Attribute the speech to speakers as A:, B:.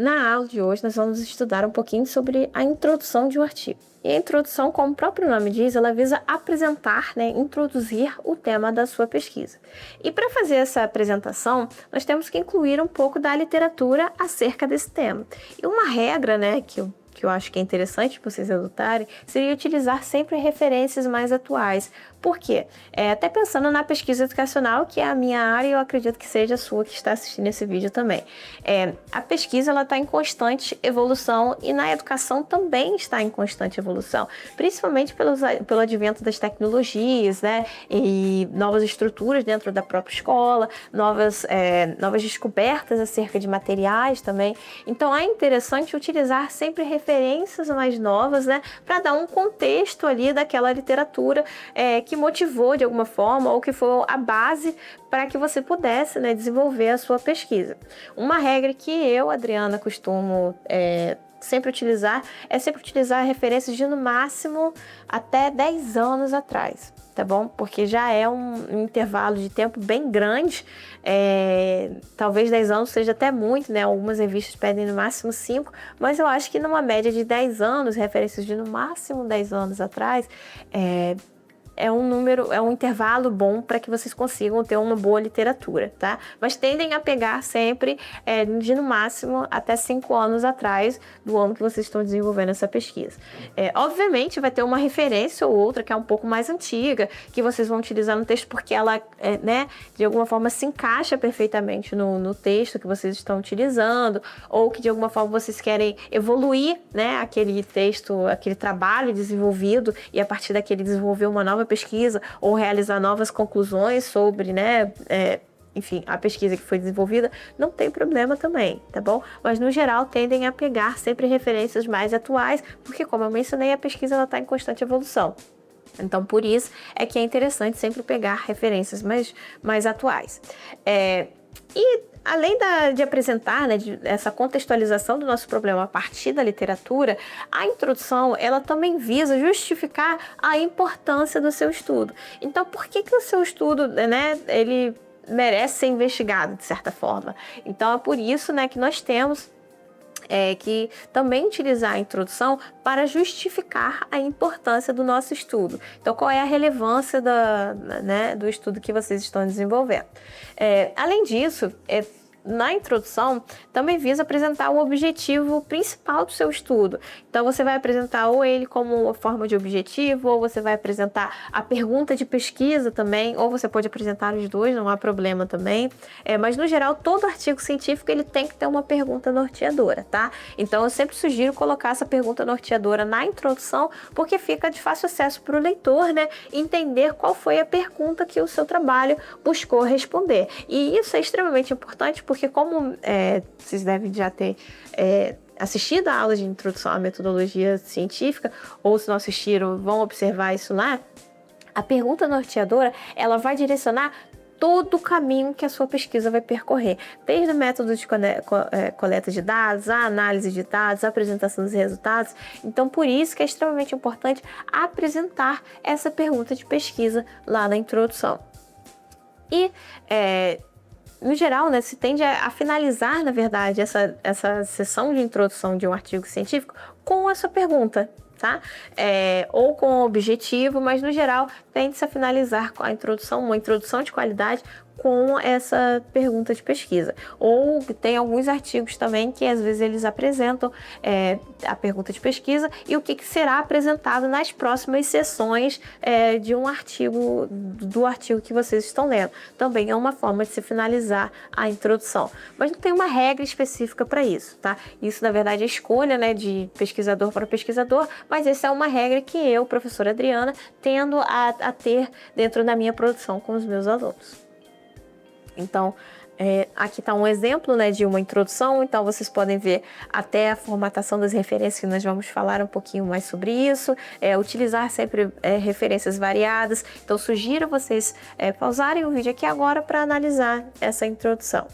A: Na aula de hoje, nós vamos estudar um pouquinho sobre a introdução de um artigo. E a introdução, como o próprio nome diz, ela visa apresentar, introduzir o tema da sua pesquisa. E para fazer essa apresentação, nós temos que incluir um pouco da literatura acerca desse tema. E uma regra, que eu acho que é interessante vocês adotarem, seria utilizar sempre referências mais atuais. Por quê? Até pensando na pesquisa educacional, que é a minha área e eu acredito que seja a sua que está assistindo esse vídeo também. A pesquisa está em constante evolução e na educação também está em constante evolução, principalmente pelo advento das tecnologias, e novas estruturas dentro da própria escola, novas descobertas acerca de materiais também. Então é interessante utilizar sempre referências mais novas, para dar um contexto ali daquela literatura que motivou de alguma forma ou que foi a base para que você pudesse desenvolver a sua pesquisa. Uma regra que eu, Adriana, costumo sempre utilizar referências de no máximo até 10 anos atrás, tá bom? Porque já é um intervalo de tempo bem grande, talvez 10 anos seja até muito, algumas revistas pedem no máximo 5, mas eu acho que numa média de 10 anos, referências de no máximo 10 anos atrás, é um intervalo bom para que vocês consigam ter uma boa literatura, tá? Mas tendem a pegar sempre de no máximo até 5 anos atrás do ano que vocês estão desenvolvendo essa pesquisa. Obviamente vai ter uma referência ou outra que é um pouco mais antiga, que vocês vão utilizar no texto porque ela, de alguma forma se encaixa perfeitamente no texto que vocês estão utilizando, ou que de alguma forma vocês querem evoluir, aquele texto, aquele trabalho desenvolvido e a partir daquele desenvolver uma nova pesquisa ou realizar novas conclusões sobre, enfim, a pesquisa que foi desenvolvida, não tem problema também, tá bom? Mas no geral tendem a pegar sempre referências mais atuais, porque como eu mencionei, a pesquisa está em constante evolução. Então, por isso é que é interessante sempre pegar referências mais atuais. E além de apresentar essa contextualização do nosso problema a partir da literatura, a introdução ela também visa justificar a importância do seu estudo. Então, por que o seu estudo, ele merece ser investigado de certa forma? Então, é por isso, que nós temos que também utilizar a introdução para justificar a importância do nosso estudo. Então, qual é a relevância do estudo que vocês estão desenvolvendo? Além disso, na introdução, também visa apresentar o objetivo principal do seu estudo. Então, você vai apresentar ou ele como uma forma de objetivo, ou você vai apresentar a pergunta de pesquisa também, ou você pode apresentar os dois, não há problema também. Mas, no geral, todo artigo científico ele tem que ter uma pergunta norteadora, tá? Então, eu sempre sugiro colocar essa pergunta norteadora na introdução, porque fica de fácil acesso para o leitor, entender qual foi a pergunta que o seu trabalho buscou responder. E isso é extremamente importante, porque como vocês devem já ter assistido a aula de introdução à metodologia científica, ou se não assistiram, vão observar isso lá, a pergunta norteadora, ela vai direcionar todo o caminho que a sua pesquisa vai percorrer, desde o método de coleta de dados, a análise de dados, a apresentação dos resultados. Então, por isso que é extremamente importante apresentar essa pergunta de pesquisa lá na introdução. E no geral, se tende a finalizar, na verdade, essa sessão de introdução de um artigo científico com essa pergunta, tá? Ou com o objetivo, mas no geral tende-se a finalizar com uma introdução de qualidade com essa pergunta de pesquisa. Ou tem alguns artigos também que às vezes eles apresentam a pergunta de pesquisa e o que será apresentado nas próximas sessões de um artigo, do artigo que vocês estão lendo. Também é uma forma de se finalizar a introdução. Mas não tem uma regra específica para isso, tá? Isso, na verdade, é escolha, de pesquisador para pesquisador, mas essa é uma regra que eu, professora Adriana, tendo a ter dentro da minha produção com os meus alunos. Então, aqui está um exemplo de uma introdução, então vocês podem ver até a formatação das referências, que nós vamos falar um pouquinho mais sobre isso, utilizar sempre referências variadas. Então, sugiro vocês pausarem o vídeo aqui agora para analisar essa introdução.